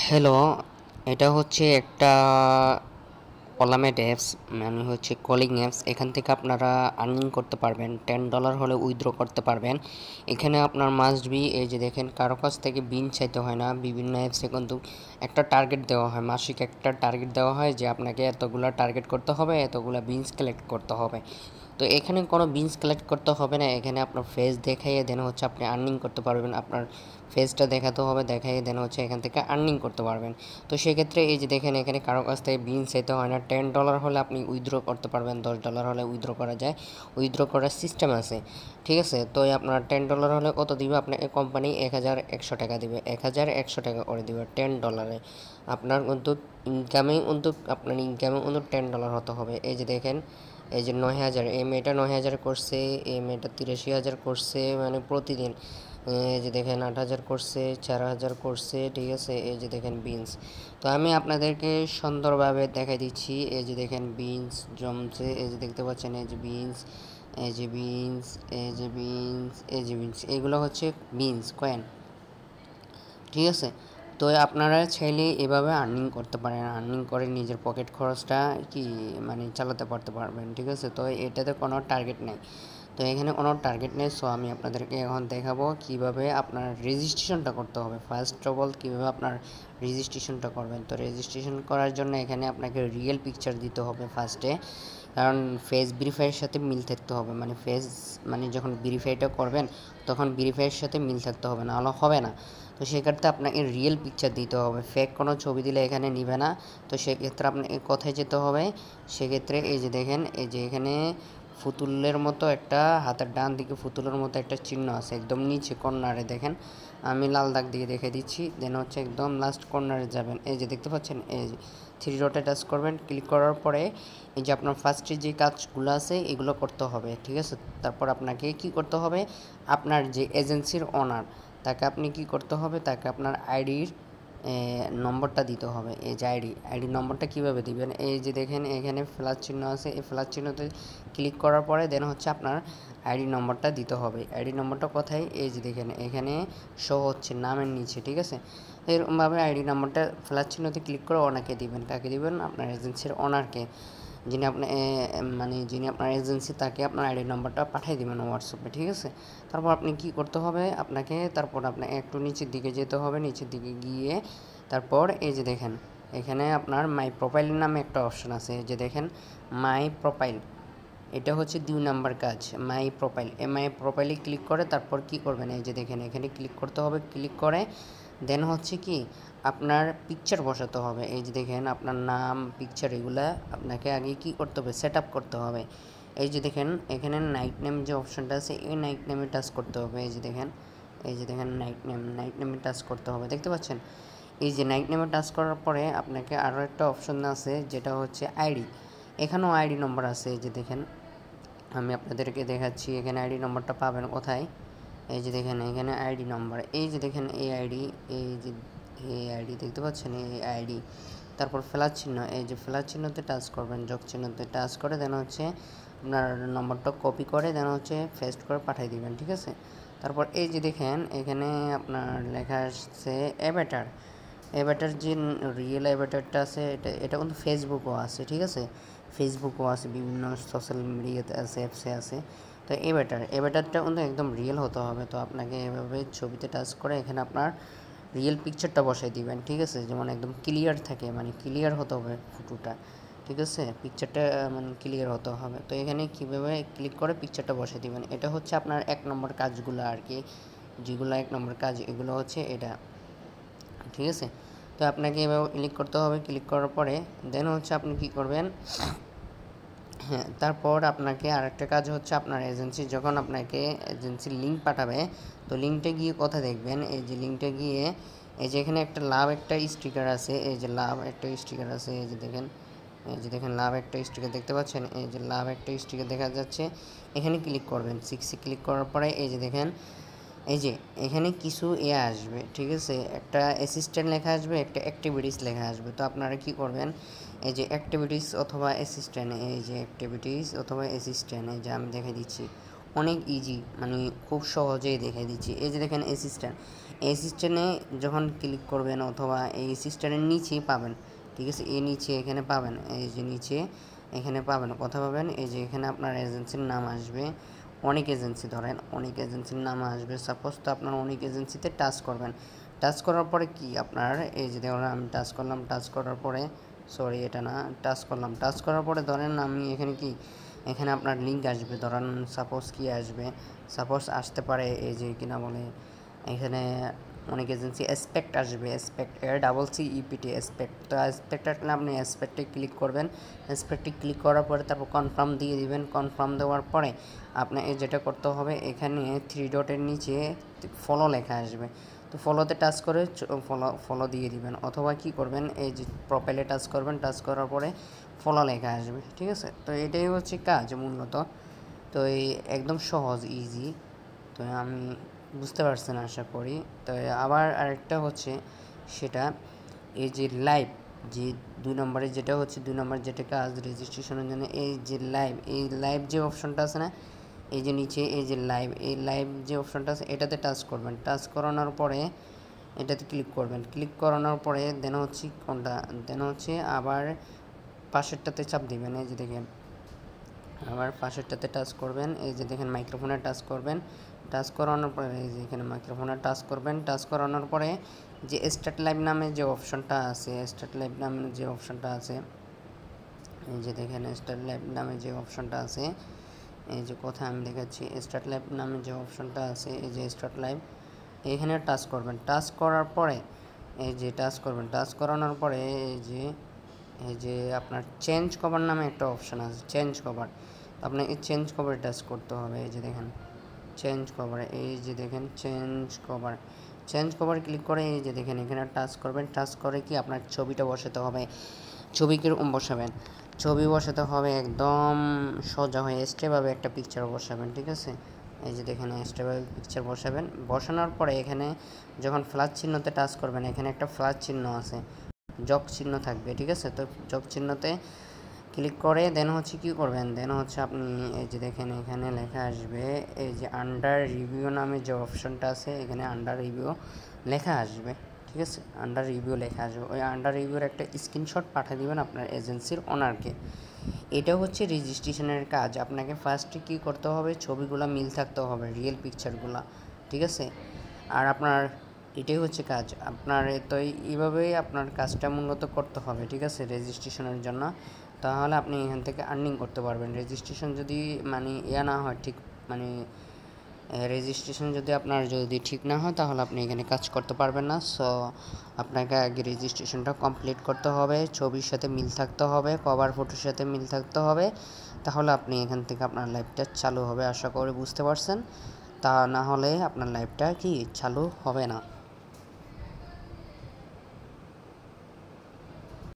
Hello, এটা হচ্ছে একটা কলামেট অ্যাপস, মানে হচ্ছে কলিং অ্যাপস। এখান থেকে আপনারা আর্নিং করতে পারবেন, $10 হলে উইথড্র করতে পারবেন। এখানে আপনার মাস্ট বি, এই যে দেখেন, কারো কাছ থেকে বিন চাইতে হয় না। বিভিন্ন অ্যাপসে কিন্তু একটা টার্গেট দেওয়া হয়, মাসিক একটা টার্গেট দেওয়া হয় যে আপনাকে এতগুলা টার্গেট করতে হবে, এতগুলা বিনস কালেক্ট করতে হবে। তো এখানে কোনো বিনস কালেক্ট করতে হবে না, এখানে আপনার ফেস দেখাইয়ে দেন হচ্ছে আপনি আর্নিং করতে পারবেন। আপনার ফেসটা দেখাতে হবে, দেখাইয়ে দেন হচ্ছে এখান থেকে আর্নিং করতে পারবেন। তো সেক্ষেত্রে এই যে দেখেন, এখানে কারো কাছ থেকে বিনস চাইতে হয় না। $10 হলে আপনি উইথড্র করতে পারবেন, $10 হলে উইথড্র করা যায়, উইথড্র করার সিস্টেম আছে, ঠিক আছে। তো আপনার $10 হলে কত দিবে আপনাকে কোম্পানি? 1100 টাকা দিবে, 1100 টাকা করে দিবে $10। আপনার কিন্তু ইনকামে কিন্তু $10 হতে হবে। এই যে দেখেন, এই যে 9000, এই মেয়েটা 9000 করছে, এই মেয়েটা 83,000 করছে, মানে প্রতিদিন। এই যে দেখেন 8000 করছে, 4000 করছে, ঠিক আছে। এই যে দেখেন বিনস। তো আমি আপনাদেরকে সুন্দরভাবে দেখাই দিচ্ছি। এই যে দেখেন বিনস জমছে, এই যে দেখতে পাচ্ছেন, এই যে বিনস, এই যে বিনস, এই যে বিনস, এই যে বিনস, এগুলো হচ্ছে বিনস কয়েন, ঠিক আছে। তো আপনারা চাইলে এভাবে আর্নিং করতে পারেন, আর্নিং করে নিজের পকেট খরচটা কি মানে চালাতে পারবেন, ঠিক আছে। তো এটাতে কোনো টার্গেট নেই, তো এখানে কোনো টার্গেট নেই। সো আমি আপনাদেরকে এখন দেখাবো কিভাবে আপনার রেজিস্ট্রেশনটা করতে হবে। ফার্স্ট অফ অল কীভাবে আপনার রেজিস্ট্রেশনটা করবেন। তো রেজিস্ট্রেশন করার জন্য এখানে আপনাকে রিয়েল পিকচার দিতে হবে ফার্স্টে, কারণ ফেস ভেরিফাইয়ের সাথে মিল থাকতে হবে। মানে ফেস, মানে যখন ভেরিফাইটা করবেন তখন ভেরিফাইয়ের সাথে মিল থাকতে হবে, না হলে হবে না। তো সেক্ষেত্রে আপনাকে রিয়েল পিকচার দিতে হবে, ফেক কোনো ছবি দিলে এখানে নিবে না। তো সেক্ষেত্রে আপনাকে কোথায় যেতে হবে? সেক্ষেত্রে এই যে দেখেন, এই যে এখানে ফুতুলের মতো একটা, হাতের ডান দিকে ফুতুলের মতো একটা চিহ্ন আছে, একদম নিচে কর্নারে দেখেন। আমি লাল দাগ দিয়ে দেখে দিচ্ছি, দেন হচ্ছে একদম লাস্ট কর্নারে যাবেন। এই যে দেখতে পাচ্ছেন, এই যে 3 ডটে টাচ করবেন। ক্লিক করার পরে এই যে আপনার ফার্স্টে যে কাজগুলো আছে এগুলো করতে হবে, ঠিক আছে। তারপর আপনাকে কি করতে হবে? আপনার যে এজেন্সির ওনার, তাকে আপনি কি করতে হবে? তাকে আপনার আইডির নম্বরটা দিতে হবে। এই যে আইডি নম্বরটা কীভাবে দিবেন? এই যে দেখেন এখানে প্লাস চিহ্ন আছে, এই প্লাস চিহ্নতে ক্লিক করার পরে দেন হচ্ছে আপনার আইডি নম্বরটা দিতে হবে। আইডি নম্বরটা কোথায়? এই যে দেখেন এখানে শো হচ্ছে নামের নিচে, ঠিক আছে। এরকমভাবে আইডি নম্বরটা প্লাস চিহ্নতে ক্লিক করে ওনাকে দিবেন। কাকে দিবেন? আপনার এজেন্সির ওনারকে, যিনি আপনার যিনি আপনার এজেন্সি, তাকে আপনার আইডি নম্বরটা পাঠিয়ে দেবেন হোয়াটসঅ্যাপে, ঠিক আছে। তারপর আপনি কি করতে হবে? তারপর আপনাকে একটু নিচের দিকে যেতে হবে, নিচের দিকে গিয়ে তারপর এই যে দেখেন এখানে আপনার মাই প্রোফাইল নামে একটা অপশন আছে। এই যে দেখেন মাই প্রোফাইল, এটা হচ্ছে 2 নাম্বার কাজ, মাই প্রোফাইল। এই মাই প্রোফাইলে ক্লিক করে তারপর কি করবেন? এই যে দেখেন এখানে ক্লিক করতে হবে। ক্লিক করে দেন হচ্ছে কি আপনার পিকচার বসাতে হবে। এই যে দেখেন আপনার নাম, পিকচার, এগুলা আপনাকে আগে কি করতে হবে? সেট আপ করতে হবে। এই যে দেখেন এখানে নাইট নেম যে অপশনটা আছে, এই নাইট নেমে টাচ করতে হবে। এই যে দেখেন, এই যে দেখেন নাইট নেমে টাচ করতে হবে, দেখতে পাচ্ছেন। এই যে নাইট নেমে টাচ করার পরে আপনাকে আরও একটা অপশন আছে, যেটা হচ্ছে আইডি। এখানেও আইডি নম্বর আছে, এই যে দেখেন আমি আপনাদেরকে দেখাচ্ছি। এখানে আইডি নম্বরটা পাবেন কোথায়? এই যে দেখেন এখানে আইডি নম্বর, এই যে দেখেন এই আইডি, এই যে এই আইডি দেখতে পাচ্ছেন, এই আইডি। তারপর ফ্ল্যাশ চিহ্ন, এই যে ফ্ল্যাশ চিহ্নতে টাচ করবেন, যোগ চিহ্নতে টাচ করে দেন হচ্ছে আপনার নম্বরটা কপি করে দেন হচ্ছে পেস্ট করে পাঠিয়ে দিবেন, ঠিক আছে। তারপর এই যে দেখেন এখানে আপনার লেখা আসছে অ্যাভাটার। অ্যাভাটার যে রিয়েল অ্যাভাটারটা আছে, এটা কিন্তু ফেসবুকও আছে, ঠিক আছে। ফেসবুকও আছে, বিভিন্ন সোশ্যাল মিডিয়াতে আছে, অ্যাপসে আছে। তো অ্যাভাটারটা কিন্তু একদম রিয়েল হতে হবে। তো আপনাকে এভাবে ছবিতে টাচ করে এখানে আপনার রিয়েল পিকচারটা বসাই দিবেন, ঠিক আছে। যেমন একদম ক্লিয়ার থাকে, মানে ক্লিয়ার হতে হবে ফটোটা, ঠিক আছে। পিকচারটা মানে ক্লিয়ার হতে হবে। তো এখানে কীভাবে ক্লিক করে পিকচারটা বসাই দিবেন, এটা হচ্ছে আপনার 1 নম্বর কাজগুলো আর কি। যেগুলো 1 নম্বর কাজ, এগুলো হচ্ছে এটা, ঠিক আছে। তো আপনাকে এভাবে ক্লিক করতে হবে। ক্লিক করার পরে দেন হচ্ছে আপনি কি করবেন? হ্যাঁ, তারপর আপনাকে আরেকটা কাজ হচ্ছে, আপনার এজেন্সি যখন আপনাকে এজেন্সির লিঙ্ক পাঠাবে, তো লিঙ্কটা গিয়ে কোথায় দেখবেন? এই যে লিঙ্কটা গিয়ে এই যে এখানে একটা লাভ একটা স্টিকার আছে, এই যে লাভ একটা স্টিকার আছে, এই যে দেখেন, এই যে দেখেন লাভ একটা স্টিকার দেখতে পাচ্ছেন, এই যে লাভ একটা স্টিকার দেখা যাচ্ছে। এখানে ক্লিক করবেন। 6 ক্লিক করার পরে এই যে দেখেন, এই যে এখানে কিছু আসবে, ঠিক আছে। একটা অ্যাসিস্ট্যান্ট লেখা আসবে, একটা অ্যাক্টিভিটিস লেখা আসবে। তো আপনারা কি করবেন? এই যে অ্যাক্টিভিটিস অথবা অ্যাসিস্ট্যান্ট, এই যে অ্যাক্টিভিটিস অথবা অ্যাসিস্ট্যান্ট, এই যে আমি দেখাই দিচ্ছি, অনেক ইজি, মানে খুব সহজেই দেখাই দিচ্ছি। এই যে দেখেন অ্যাসিস্ট্যান্ট, অ্যাসিস্ট্যান্টে যখন ক্লিক করবেন অথবা এই অ্যাসিস্ট্যান্টের নিচেই পাবেন, ঠিক আছে, এই নিচে এখানে পাবেন, এই যে নিচে এখানে পাবেন, কথা পাবেন, এই যে এখানে আপনার এজেন্সির নাম আসবে, অনেক এজেন্সি ধরেন, অনেক এজেন্সির নাম আসবে সাপোজ, তো আপনার অনেক এজেন্সিতে টাচ করবেন। টাচ করার পরে কি আপনার এই যে ধরেন আমি টাচ করলাম, টাচ করার পরে সরি এটা না, টাচ করলাম, টাচ করার পরে ধরেন আমি এখানে কি এখানে আপনার লিঙ্ক আসবে, ধরেন সাপোজ কি আসবে, সাপোজ আসতে পারে এই যে কিনা বলে এখানে অনেক এজেন্সি অ্যাসপেক্ট আসবে, অ্যাসপেক্ট CEPT অ্যাসপেক্ট, তো অ্যাসপেক্ট আসলে আপনি অ্যাসপেক্টে ক্লিক করবেন, অ্যাসপেক্টে ক্লিক করার পরে তারপর কনফার্ম দিয়ে দিবেন, কনফার্ম দেওয়ার পরে আপনি যেটা করতে হবে এখানে 3 ডটের নিচে ফলো লেখা আসবে, তো ফলোতে টাচ করে ফলো দিয়ে দিবেন, অথবা কি করবেন এই যে প্রোফাইলে টাচ করবেন, টাচ করার পরে ফলো লেখা আসবে, ঠিক আছে। তো এটাই হচ্ছে কাজ মূলত, তো এই একদম সহজ ইজি, তো আমি বুঝতে পারছেন আশা করি। তো আবার আরেকটা হচ্ছে সেটা এই যে লাইভ, যে 2 নম্বরে যেটা হচ্ছে 2 নম্বর যেটা কাজ রেজিস্ট্রেশনের জন্য, এই যে লাইভ, এই লাইভ যে অপশনটা আছে না, এই যে নিচে এই যে লাইভ, এই লাইভ যে অপশনটা আছে এটাতে টাচ করবেন, টাচ করানোর পরে এটাতে ক্লিক করবেন, ক্লিক করানোর পরে দেন হচ্ছে কোনটা, দেন হচ্ছে আবার পাশেরটাতে চাপ দিবেন, এই যে দেখেন আবার পাশেরটাতে টাচ করবেন, এই যে দেখেন মাইক্রোফোনে টাচ করবেন, টাচ করানোর পরে এই যে এখানে মাইক্রোফোনে টাচ করবেন, টাচ করানোর পরে যে স্টার্ট লাইভ নামে যে অপশনটা আছে, স্টার্ট লাইভ নামে যে অপশনটা আছে, এই যে দেখেন স্টার্ট লাইভ নামে যে অপশনটা আছে, এই যে কোথায় আমি দেখাচ্ছি, স্টার্ট লাইভ নামে যে অপশনটা আছে, এই যে স্টার্ট লাইভ, এখানে টাচ করবেন, টাচ করার পরে এই যে টাচ করবেন, টাচ করানোর পরে এই যে আপনার চেঞ্জ কভার নামে একটা অপশান আছে, চেঞ্জ কভার, আপনাকে চেঞ্জ কভারে টাচ করতে হবে, এই যে দেখেন চেঞ্জ কভার, এই যে দেখেন change cover, change cover click করে এই যে দেখেন এখানে টাচ করবেন, টাচ করে কি আপনার ছবিটা বসাতে হবে, ছবি কীরকম বসাবেন, ছবি বসাতে হবে একদম সোজা হয়ে স্টেপভাবে একটা পিকচার বসাবেন, ঠিক আছে, এই যে দেখেন স্টেপভাবে পিকচার বসাবেন, বসানোর পরে এখানে যখন ফ্লাশ চিহ্নতে টাচ করবেন এখানে একটা ফ্লাশ চিহ্ন আছে, যোগ চিহ্ন থাকবে, ঠিক আছে, তো যোগ চিহ্নতে ক্লিক করে দেন হচ্ছে কী করবেন, দেন হচ্ছে আপনি এই যে দেখেন এখানে লেখা আসবে, এই যে আন্ডার রিভিউ নামে যে অপশনটা আছে এখানে আন্ডার রিভিউ লেখা আসবে, ঠিক আছে, আন্ডার রিভিউ লেখা আসবে, ওই আন্ডার রিভিউর একটা স্ক্রিনশট পাঠিয়ে দিবেন আপনার এজেন্সির ওনারকে। এটা হচ্ছে রেজিস্ট্রেশনের কাজ, আপনাকে ফার্স্টে কী করতে হবে, ছবিগুলো মিল থাকতে হবে, রিয়েল পিকচারগুলো, ঠিক আছে, আর আপনার এটাই হচ্ছে কাজ আপনার, তো এইভাবেই আপনার কাজটা মূলত করতে হবে, ঠিক আছে, রেজিস্ট্রেশনের জন্য, তাহলে আপনি এখান থেকে আর্নিং করতে পারবেন। রেজিস্ট্রেশন যদি মানে না হয় ঠিক, মানে রেজিস্ট্রেশন যদি আপনার যদি ঠিক না হয় তাহলে আপনি এখানে কাজ করতে পারবেন না। সো আপনাকে আগে রেজিস্ট্রেশনটা কমপ্লিট করতে হবে, ছবির সাথে মিল থাকতে হবে, কভার ফটোর সাথে মিল থাকতে হবে, তাহলে আপনি এখান থেকে আপনার লাইভটা চালু হবে। আশা করি বুঝতে পারছেন, তা না হলে আপনার লাইভটা কি চালু হবে না।